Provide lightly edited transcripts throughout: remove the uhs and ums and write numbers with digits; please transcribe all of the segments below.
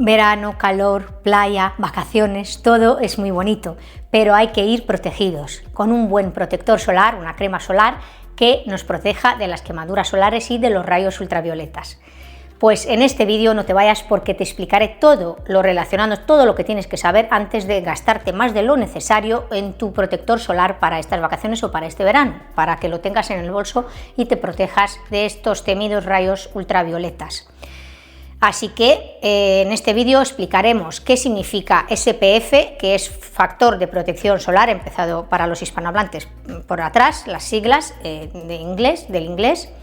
Verano, calor, playa, vacaciones, todo es muy bonito, pero hay que ir protegidos con un buen protector solar, una crema solar que nos proteja de las quemaduras solares y de los rayos ultravioletas. Pues en este vídeo no te vayas porque te explicaré todo lo relacionado, todo lo que tienes que saber antes de gastarte más de lo necesario en tu protector solar para estas vacaciones o para este verano, para que lo tengas en el bolso y te protejas de estos temidos rayos ultravioletas. Así que en este vídeo explicaremos qué significa SPF, que es factor de protección solar, empezado para los hispanohablantes por atrás, las siglas del inglés.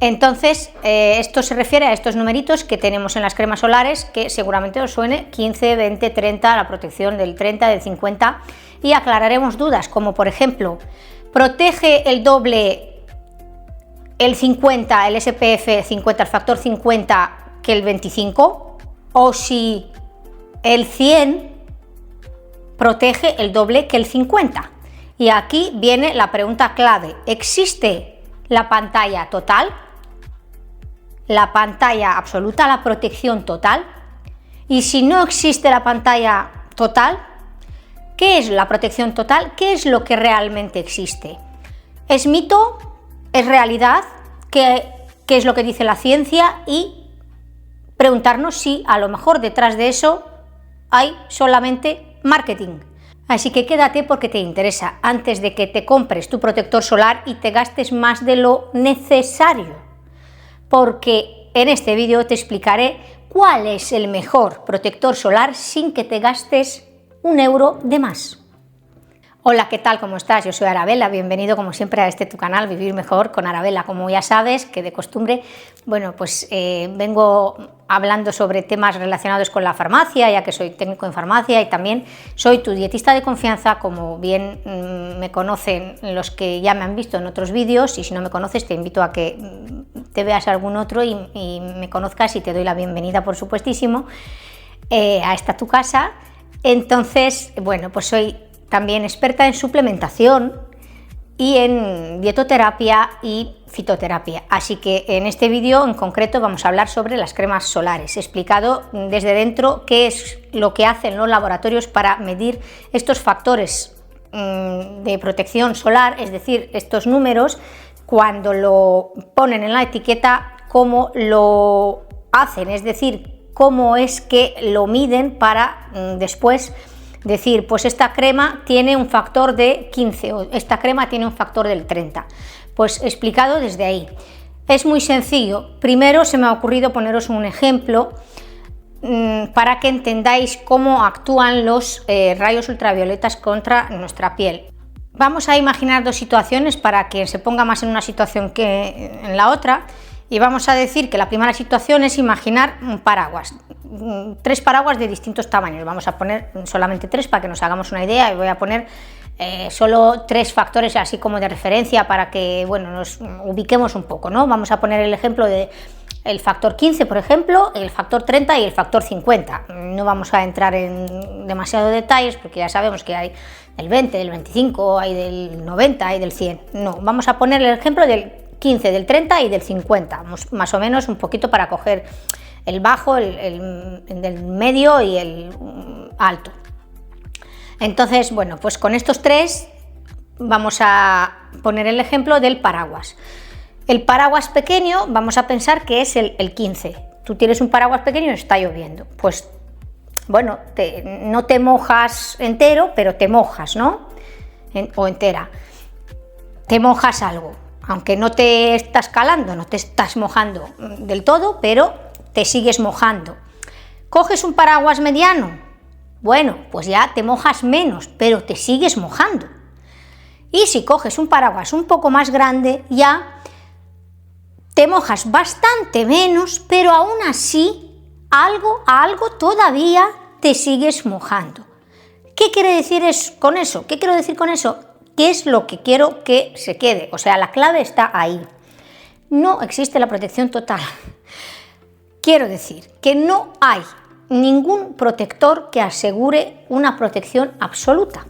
Entonces, esto se refiere a estos numeritos que tenemos en las cremas solares, que seguramente os suene: 15, 20, 30, la protección del 30, del 50, y aclararemos dudas, como por ejemplo, ¿protege el doble el 50, el SPF 50, el factor 50, que el 25? O si el 100 protege el doble que el 50. Y aquí viene la pregunta clave: ¿existe la pantalla total? ¿La pantalla absoluta, la protección total? Y si no existe la pantalla total, ¿qué es la protección total? ¿Qué es lo que realmente existe? ¿Es mito? ¿Es realidad? ¿Qué es lo que dice la ciencia? Y preguntarnos si a lo mejor detrás de eso hay solamente marketing. Así que quédate porque te interesa antes de que te compres tu protector solar y te gastes más de lo necesario, porque en este vídeo te explicaré cuál es el mejor protector solar sin que te gastes un euro de más. Hola, ¿qué tal? ¿Cómo estás? Yo soy Arabella, bienvenido como siempre a tu canal Vivir Mejor con Arabella. Como ya sabes, que de costumbre, bueno, pues vengo hablando sobre temas relacionados con la farmacia, ya que soy técnico en farmacia y también soy tu dietista de confianza, como bien me conocen los que ya me han visto en otros vídeos, y si no me conoces te invito a que te veas algún otro y me conozcas, y te doy la bienvenida, por supuestísimo, a esta tu casa. Entonces, bueno, pues soy también experta en suplementación y en dietoterapia y fitoterapia. Así que en este vídeo en concreto vamos a hablar sobre las cremas solares, explicado desde dentro qué es lo que hacen los laboratorios para medir estos factores de protección solar, es decir, estos números, cuando lo ponen en la etiqueta, cómo lo hacen, es decir, cómo es que lo miden para después decir, pues esta crema tiene un factor de 15 o esta crema tiene un factor del 30. Pues explicado desde ahí. Es muy sencillo. Primero se me ha ocurrido poneros un ejemplo para que entendáis cómo actúan los rayos ultravioletas contra nuestra piel. Vamos a imaginar dos situaciones para que se ponga más en una situación que en la otra. Y vamos a decir que la primera situación es imaginar un paraguas, 3 paraguas de distintos tamaños. Vamos a poner solamente 3 para que nos hagamos una idea, y voy a poner solo 3 factores así como de referencia para que, bueno, nos ubiquemos un poco, ¿no? Vamos a poner el ejemplo de el factor 15, por ejemplo, el factor 30 y el factor 50. No vamos a entrar en demasiados detalles porque ya sabemos que hay del 20, del 25, hay del 90, hay del 100. No, vamos a poner el ejemplo del 15, del 30 y del 50, más o menos, un poquito para coger el bajo, el del medio y el alto. Entonces, bueno, pues con estos 3 vamos a poner el ejemplo del paraguas. El paraguas pequeño vamos a pensar que es el 15. Tú tienes un paraguas pequeño y está lloviendo. Pues bueno, no te mojas entero, pero te mojas, ¿no? O entera. Te mojas algo. Aunque no te estás calando, no te estás mojando del todo, pero te sigues mojando. ¿Coges un paraguas mediano? Bueno, pues ya te mojas menos, pero te sigues mojando. Y si coges un paraguas un poco más grande, ya te mojas bastante menos, pero aún así algo todavía te sigues mojando. ¿Qué quiere decir con eso? ¿Qué quiero decir con eso? ¿Qué es lo que quiero que se quede? O sea, la clave está ahí. No existe la protección total. Quiero decir que no hay ningún protector que asegure una protección absoluta,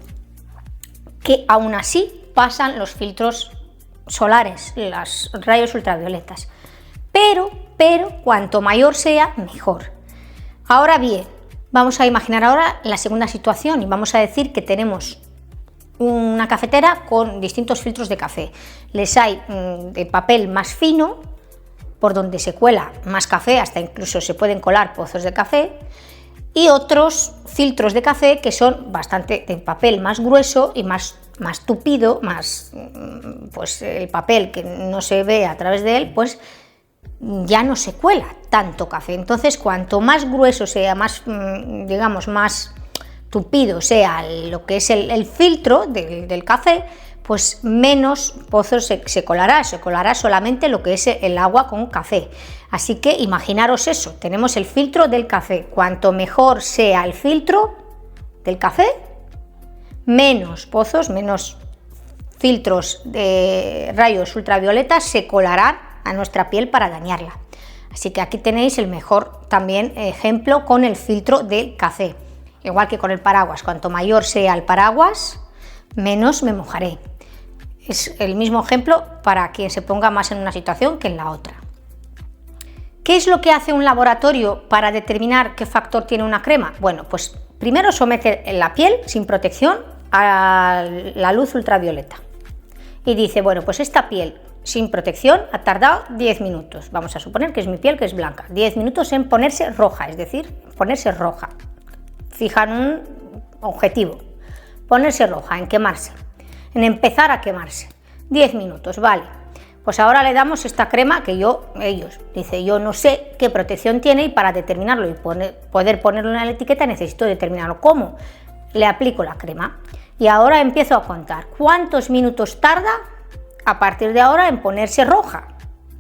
que aún así pasan los filtros solares, los rayos ultravioletas. Pero cuanto mayor sea, mejor. Ahora bien, vamos a imaginar ahora la segunda situación y vamos a decir que tenemos una cafetera con distintos filtros de café. Les hay de papel más fino, por donde se cuela más café, hasta incluso se pueden colar pozos de café, y otros filtros de café que son bastante de papel más grueso y más tupido, pues el papel que no se ve a través de él, pues ya no se cuela tanto café. Entonces, cuanto más grueso sea, más, digamos, más tupido sea lo que es el filtro del café, pues menos pozos se colará solamente lo que es el agua con café. Así que imaginaros eso, tenemos el filtro del café. Cuanto mejor sea el filtro del café, menos pozos, menos filtros de rayos ultravioletas se colarán a nuestra piel para dañarla. Así que aquí tenéis el mejor también ejemplo con el filtro del café. Igual que con el paraguas, cuanto mayor sea el paraguas, menos me mojaré. Es el mismo ejemplo para quien se ponga más en una situación que en la otra. ¿Qué es lo que hace un laboratorio para determinar qué factor tiene una crema? Bueno, pues primero somete la piel sin protección a la luz ultravioleta. Y dice, bueno, pues esta piel sin protección ha tardado 10 minutos. Vamos a suponer que es mi piel, que es blanca. 10 minutos en ponerse roja, es decir, ponerse roja. Fijan un objetivo. Ponerse roja, en quemarse. En empezar a quemarse. 10 minutos, vale. Pues ahora le damos esta crema que yo no sé qué protección tiene y para determinarlo y poder ponerlo en la etiqueta necesito determinarlo. ¿Cómo? Le aplico la crema y ahora empiezo a contar cuántos minutos tarda a partir de ahora en ponerse roja,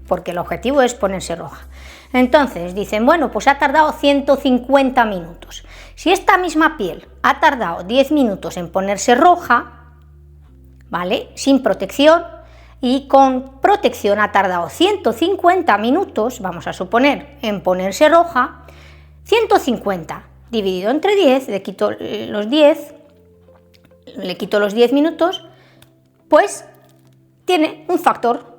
porque el objetivo es ponerse roja. Entonces dicen, bueno, pues ha tardado 150 minutos. Si esta misma piel ha tardado 10 minutos en ponerse roja, ¿vale? Sin protección, y con protección ha tardado 150 minutos, vamos a suponer, en ponerse roja, 150 dividido entre 10, le quito los 10 minutos, pues tiene un factor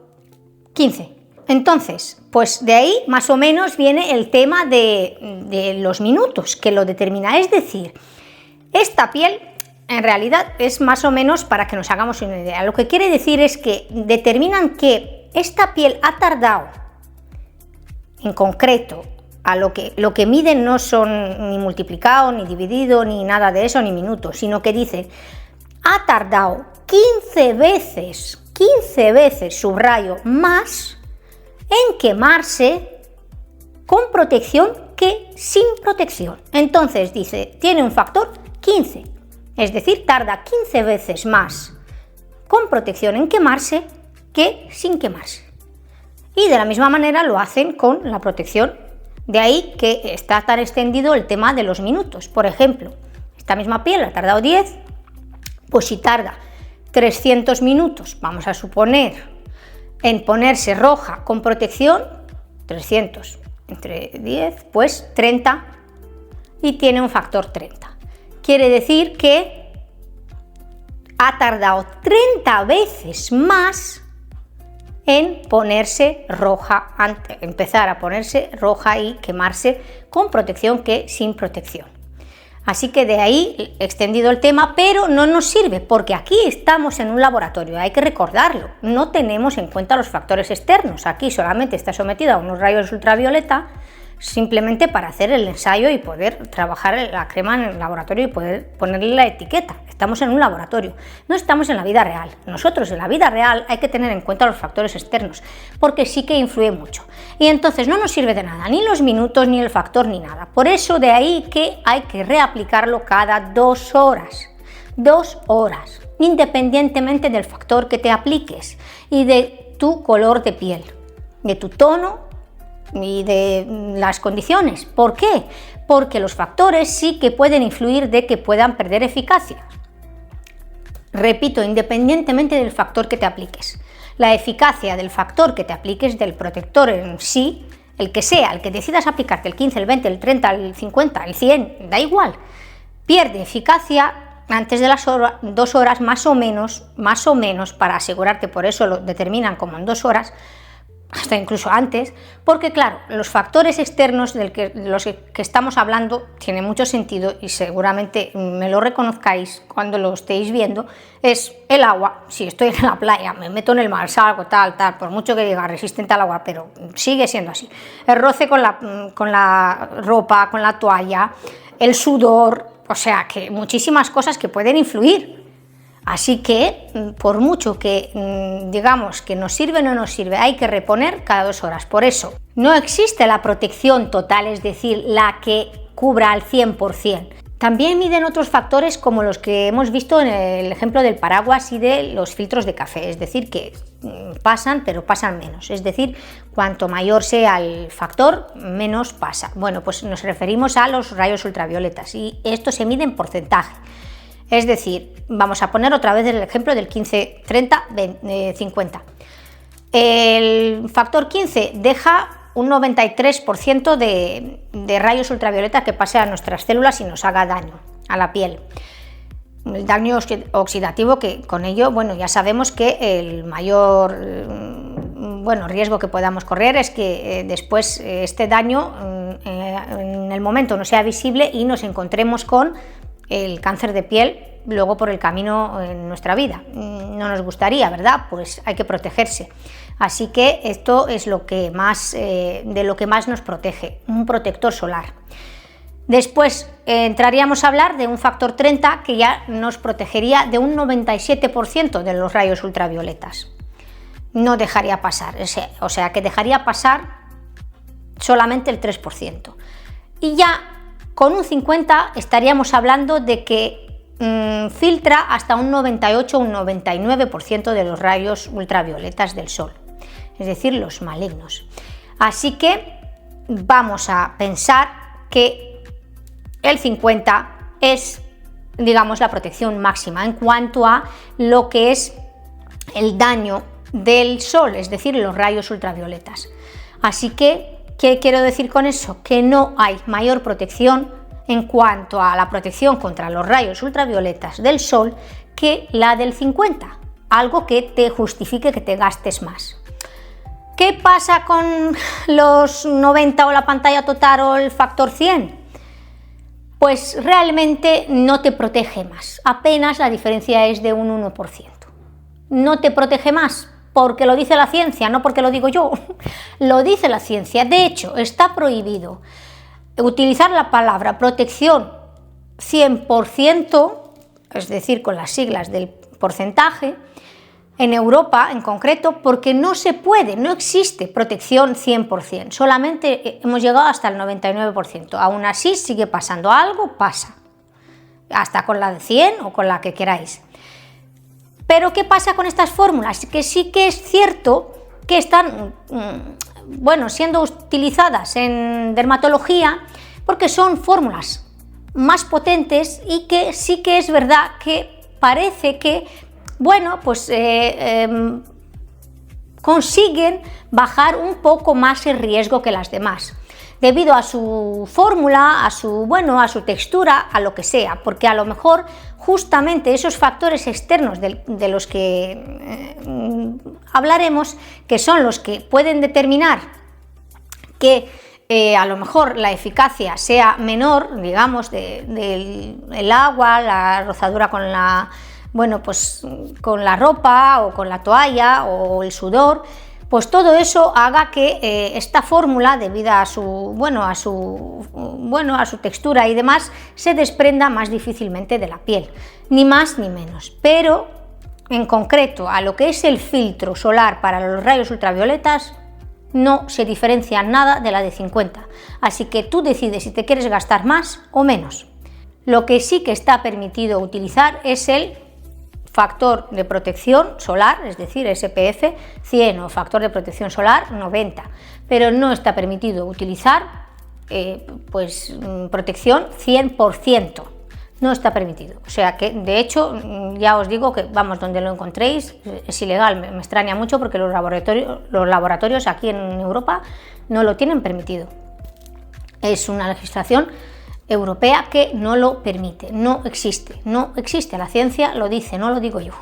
15. Entonces, pues de ahí más o menos viene el tema de los minutos, que lo determina. Es decir, esta piel en realidad es más o menos para que nos hagamos una idea. Lo que quiere decir es que determinan que esta piel ha tardado, en concreto, a lo que miden no son ni multiplicado, ni dividido, ni nada de eso, ni minutos, sino que dice, ha tardado 15 veces, subrayo, más en quemarse con protección que sin protección. Entonces dice, tiene un factor 15, es decir, tarda 15 veces más con protección en quemarse que sin quemarse. Y de la misma manera lo hacen con la protección. De ahí que está tan extendido el tema de los minutos. Por ejemplo, esta misma piel ha tardado 10, pues si tarda 300 minutos, vamos a suponer, en ponerse roja con protección, 300 entre 10, pues 30, y tiene un factor 30. Quiere decir que ha tardado 30 veces más en ponerse roja, empezar a ponerse roja y quemarse con protección que sin protección. Así que de ahí extendido el tema, pero no nos sirve porque aquí estamos en un laboratorio, hay que recordarlo, no tenemos en cuenta los factores externos, aquí solamente está sometido a unos rayos ultravioleta simplemente para hacer el ensayo y poder trabajar la crema en el laboratorio y poder ponerle la etiqueta. Estamos en un laboratorio, no estamos en la vida real. Nosotros en la vida real hay que tener en cuenta los factores externos porque sí que influye mucho y entonces no nos sirve de nada, ni los minutos, ni el factor, ni nada. Por eso de ahí que hay que reaplicarlo cada 2 horas, 2 horas, independientemente del factor que te apliques y de tu color de piel, de tu tono y de las condiciones. ¿Por qué? Porque los factores sí que pueden influir de que puedan perder eficacia. Repito, independientemente del factor que te apliques. La eficacia del factor que te apliques, del protector en sí, el que sea, el que decidas aplicarte, el 15, el 20, el 30, el 50, el 100, da igual, pierde eficacia antes de las 2 horas más o menos, para asegurarte, por eso lo determinan como en 2 horas, hasta incluso antes, porque claro, los factores externos de los que estamos hablando tiene mucho sentido y seguramente me lo reconozcáis cuando lo estéis viendo, es el agua. Si estoy en la playa, me meto en el mar, salgo, tal, por mucho que diga resistente al agua, pero sigue siendo así. El roce con la ropa, con la toalla, el sudor, o sea que muchísimas cosas que pueden influir. Así que, por mucho que digamos que nos sirve o no nos sirve, hay que reponer cada 2 horas. Por eso, no existe la protección total, es decir, la que cubra al 100%. También miden otros factores como los que hemos visto en el ejemplo del paraguas y de los filtros de café, es decir, que pasan, pero pasan menos. Es decir, cuanto mayor sea el factor, menos pasa. Bueno, pues nos referimos a los rayos ultravioletas y esto se mide en porcentaje. Es decir, vamos a poner otra vez el ejemplo del 15, 30, 50. El factor 15 deja un 93% de rayos ultravioleta que pase a nuestras células y nos haga daño a la piel. El daño oxidativo, que con ello, bueno, ya sabemos que el mayor riesgo que podamos correr es que después este daño en el momento no sea visible y nos encontremos con el cáncer de piel luego por el camino en nuestra vida. No nos gustaría, ¿verdad? Pues hay que protegerse. Así que esto es lo que más, de lo que más nos protege, un protector solar. Después entraríamos a hablar de un factor 30 que ya nos protegería de un 97% de los rayos ultravioletas. No dejaría pasar, o sea que dejaría pasar solamente el 3%. Y ya con un 50 estaríamos hablando de que filtra hasta un 98 o un 99% de los rayos ultravioletas del sol, es decir, los malignos. Así que vamos a pensar que el 50 es, digamos, la protección máxima en cuanto a lo que es el daño del sol, es decir, los rayos ultravioletas. Así que, ¿qué quiero decir con eso? Que no hay mayor protección en cuanto a la protección contra los rayos ultravioletas del sol que la del 50, algo que te justifique que te gastes más. ¿Qué pasa con los 90 o la pantalla total o el factor 100? Pues realmente no te protege más, apenas la diferencia es de un 1%. No te protege más porque lo dice la ciencia, no porque lo digo yo, lo dice la ciencia. De hecho, está prohibido utilizar la palabra protección 100%, es decir, con las siglas del porcentaje, en Europa en concreto, porque no se puede, no existe protección 100%, solamente hemos llegado hasta el 99%, aún así sigue pasando algo, pasa, hasta con la de 100 o con la que queráis. Pero ¿qué pasa con estas fórmulas? Que sí que es cierto que están siendo utilizadas en dermatología porque son fórmulas más potentes y que sí que es verdad que parece que consiguen bajar un poco más el riesgo que las demás, debido a su fórmula, a su textura, a lo que sea, porque a lo mejor justamente esos factores externos de los que hablaremos, que son los que pueden determinar que a lo mejor la eficacia sea menor, digamos, del agua, la rozadura con la ropa o con la toalla o el sudor, pues todo eso haga que esta fórmula, debido a su textura y demás, se desprenda más difícilmente de la piel, ni más ni menos. Pero en concreto a lo que es el filtro solar para los rayos ultravioletas, no se diferencia nada de la de 50, así que tú decides si te quieres gastar más o menos. Lo que sí que está permitido utilizar es el factor de protección solar, es decir, SPF 100 o factor de protección solar 90, pero no está permitido utilizar protección 100%, no está permitido. O sea que, de hecho, ya os digo que, donde lo encontréis es ilegal. Me extraña mucho porque los laboratorios aquí en Europa no lo tienen permitido. Es una legislación europea que no lo permite, no existe, la ciencia lo dice, no lo digo yo.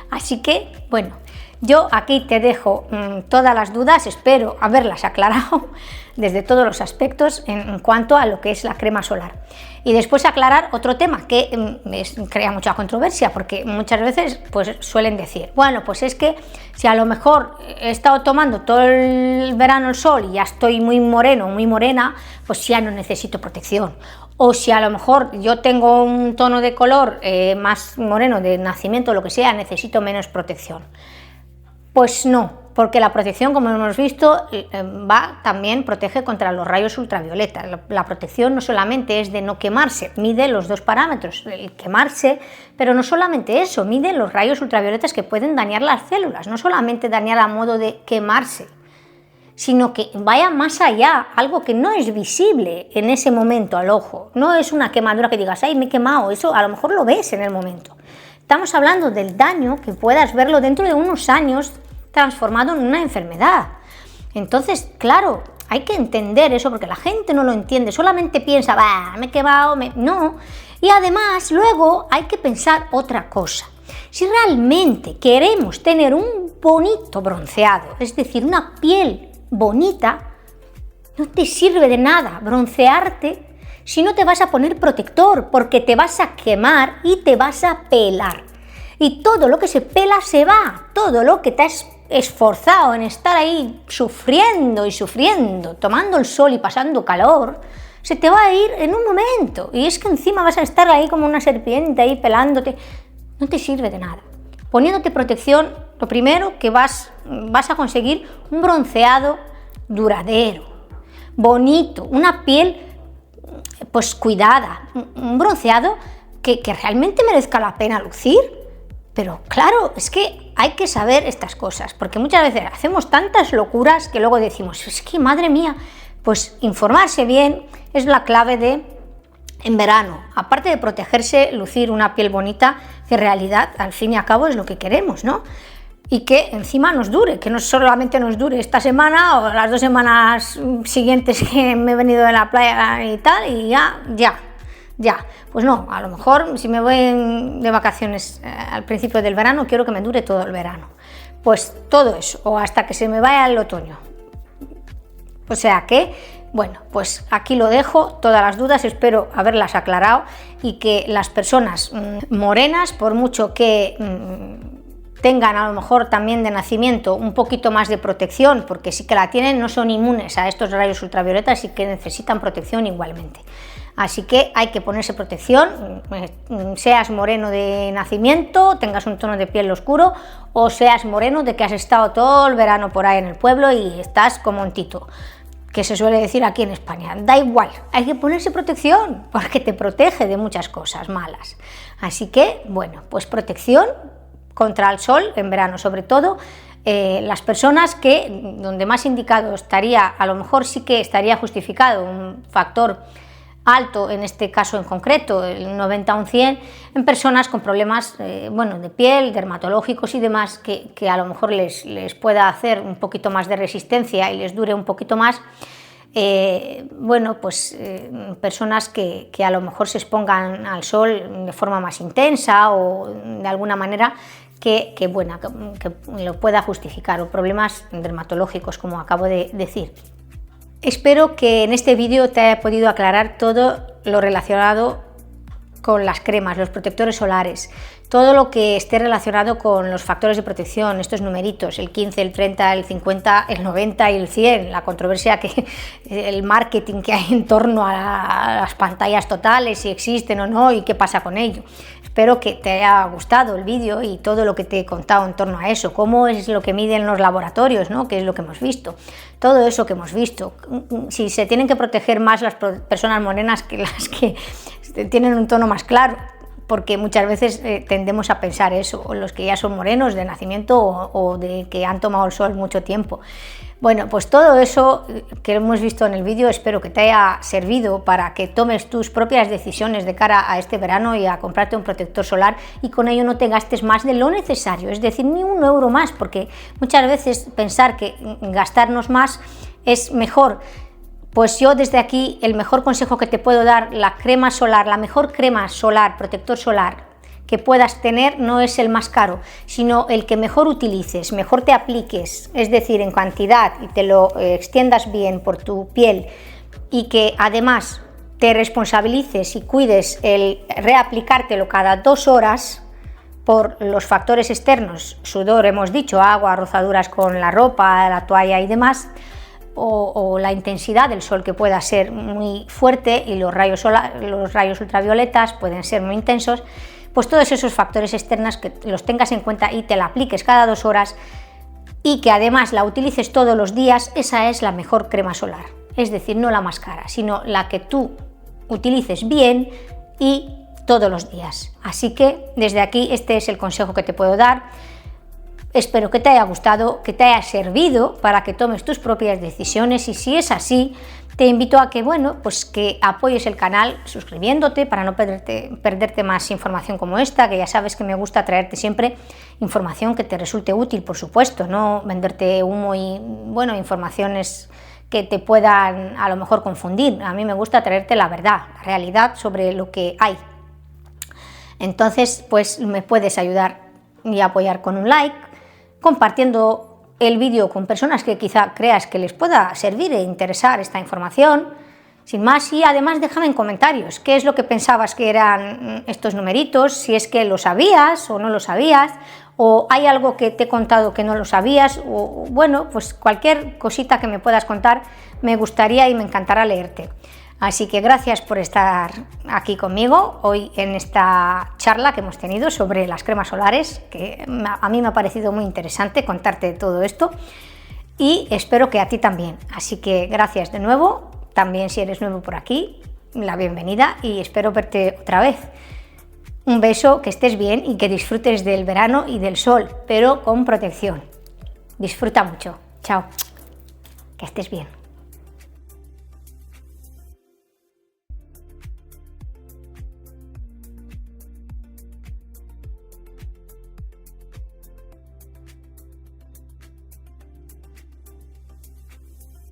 Así que, Yo aquí te dejo todas las dudas, espero haberlas aclarado desde todos los aspectos en cuanto a lo que es la crema solar. Y después aclarar otro tema que crea mucha controversia, porque muchas veces pues suelen decir, bueno, pues es que si a lo mejor he estado tomando todo el verano el sol y ya estoy muy moreno, muy morena, pues ya no necesito protección. O si a lo mejor yo tengo un tono de color más moreno de nacimiento o lo que sea, necesito menos protección. Pues no, porque la protección, como hemos visto, también protege contra los rayos ultravioleta. La protección no solamente es de no quemarse, mide los dos parámetros, el quemarse, pero no solamente eso, mide los rayos ultravioletas que pueden dañar las células, no solamente dañar a modo de quemarse, sino que vaya más allá, algo que no es visible en ese momento al ojo. No es una quemadura que digas, ay, me he quemado, eso a lo mejor lo ves en el momento. Estamos hablando del daño que puedas verlo dentro de unos años transformado en una enfermedad. Entonces, claro, hay que entender eso porque la gente no lo entiende, solamente piensa, bah, me he quemado, no. Y además, luego hay que pensar otra cosa. Si realmente queremos tener un bonito bronceado, es decir, una piel bonita, no te sirve de nada broncearte si no te vas a poner protector, porque te vas a quemar y te vas a pelar. Y todo lo que se pela se va, todo lo que te has esforzado en estar ahí sufriendo y sufriendo, tomando el sol y pasando calor, se te va a ir en un momento. Y es que encima vas a estar ahí como una serpiente ahí pelándote. No te sirve de nada. Poniéndote protección, lo primero que vas a conseguir un bronceado duradero, bonito, una piel pues cuidada, un bronceado que realmente merezca la pena lucir. Pero claro, es que hay que saber estas cosas, porque muchas veces hacemos tantas locuras que luego decimos, es que madre mía, pues informarse bien es la clave en verano, aparte de protegerse, lucir una piel bonita, que en realidad al fin y al cabo es lo que queremos, ¿no? Y que encima nos dure, que no solamente nos dure esta semana o las 2 semanas siguientes que me he venido de la playa y tal, y ya. Pues no, a lo mejor si me voy de vacaciones al principio del verano, quiero que me dure todo el verano. Pues todo eso, o hasta que se me vaya el otoño. O sea que, bueno, pues aquí lo dejo, todas las dudas, espero haberlas aclarado y que las personas morenas, por mucho que tengan a lo mejor también de nacimiento un poquito más de protección, porque sí que la tienen, no son inmunes a estos rayos ultravioletas y que necesitan protección igualmente. Así que hay que ponerse protección, seas moreno de nacimiento, tengas un tono de piel oscuro o seas moreno de que has estado todo el verano por ahí en el pueblo y estás como un tito, que se suele decir aquí en España. Da igual, hay que ponerse protección porque te protege de muchas cosas malas. Así que, bueno, pues protección contra el sol en verano, sobre todo las personas que donde más indicado estaría, a lo mejor sí que estaría justificado un factor alto, en este caso en concreto, el 90 a un 100, en personas con problemas de piel, dermatológicos y demás, que a lo mejor les pueda hacer un poquito más de resistencia y les dure un poquito más. Personas que a lo mejor se expongan al sol de forma más intensa o de alguna manera que lo pueda justificar, o problemas dermatológicos, como acabo de decir. Espero que en este vídeo te haya podido aclarar todo lo relacionado con las cremas, los protectores solares, todo lo que esté relacionado con los factores de protección, estos numeritos, el 15, el 30, el 50, el 90 y el 100, la controversia, el marketing que hay en torno a las pantallas totales, si existen o no y qué pasa con ello. Espero que te haya gustado el vídeo y todo lo que te he contado en torno a eso, cómo es lo que miden los laboratorios, ¿no? Qué es lo que hemos visto, todo eso que hemos visto, si se tienen que proteger más las personas morenas que las que tienen un tono más claro, porque muchas veces tendemos a pensar eso, o los que ya son morenos de nacimiento o de que han tomado el sol mucho tiempo. Bueno, pues todo eso que hemos visto en el vídeo espero que te haya servido para que tomes tus propias decisiones de cara a este verano y a comprarte un protector solar y con ello no te gastes más de lo necesario, es decir, ni un euro más, porque muchas veces pensar que gastarnos más es mejor. Pues yo desde aquí el mejor consejo que te puedo dar, la crema solar, la mejor crema solar, protector solar que puedas tener no es el más caro, sino el que mejor utilices, mejor te apliques, es decir, en cantidad, y te lo extiendas bien por tu piel, y que además te responsabilices y cuides el reaplicártelo cada 2 horas por los factores externos, sudor, hemos dicho, agua, rozaduras con la ropa, la toalla y demás, o la intensidad del sol, que pueda ser muy fuerte, y los rayos ultravioletas pueden ser muy intensos. Pues todos esos factores externos que los tengas en cuenta y te la apliques cada 2 horas, y que además la utilices todos los días. Esa es la mejor crema solar, es decir, no la más cara, sino la que tú utilices bien y todos los días. Así que desde aquí este es el consejo que te puedo dar. Espero que te haya gustado, que te haya servido para que tomes tus propias decisiones, y si es así, te invito a que, pues que apoyes el canal suscribiéndote para no perderte más información como esta, que ya sabes que me gusta traerte siempre información que te resulte útil, por supuesto, no venderte humo y informaciones que te puedan a lo mejor confundir. A mí me gusta traerte la verdad, la realidad sobre lo que hay. Entonces, pues me puedes ayudar y apoyar con un like, compartiendo el vídeo con personas que quizá creas que les pueda servir e interesar esta información, sin más. Y además déjame en comentarios qué es lo que pensabas que eran estos numeritos, si es que lo sabías o no lo sabías, o hay algo que te he contado que no lo sabías, o pues cualquier cosita que me puedas contar me gustaría y me encantará leerte. Así que gracias por estar aquí conmigo hoy en esta charla que hemos tenido sobre las cremas solares, que a mí me ha parecido muy interesante contarte todo esto, y espero que a ti también. Así que gracias de nuevo, también si eres nuevo por aquí, la bienvenida, y espero verte otra vez. Un beso, que estés bien y que disfrutes del verano y del sol, pero con protección. Disfruta mucho. Chao. Que estés bien.